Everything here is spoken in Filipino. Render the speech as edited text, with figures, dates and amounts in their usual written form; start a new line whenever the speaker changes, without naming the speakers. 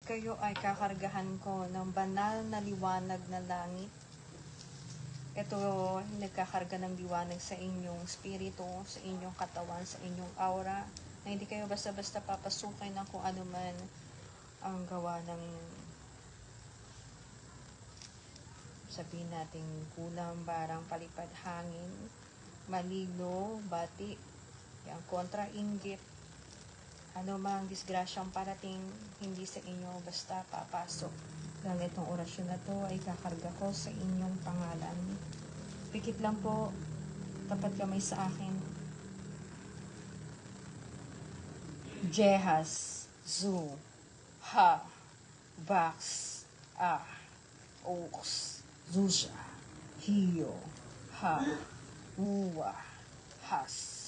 kayo ay kakargahan ko ng banal na liwanag na langit. Ito, nagkakarga ng liwanag sa inyong spirito, sa inyong katawan, sa inyong aura, na hindi kayo basta-basta papasukin ng kung ano man ang gawa ng, sabihin natin, kulang, barang, palipad, hangin, maligno, bati, yung kontra-inggit, ano mang disgrasyang parating, hindi sa inyo basta papasok. Dahil itong orasyon na to ay kakarga ko sa inyong pangalan. Pikit lang po, tapat kamay sa akin. Jehas, Zu, Ha, Vax, Ah, Ox, Zusha, Hiyo, Ha, Uwa, Has.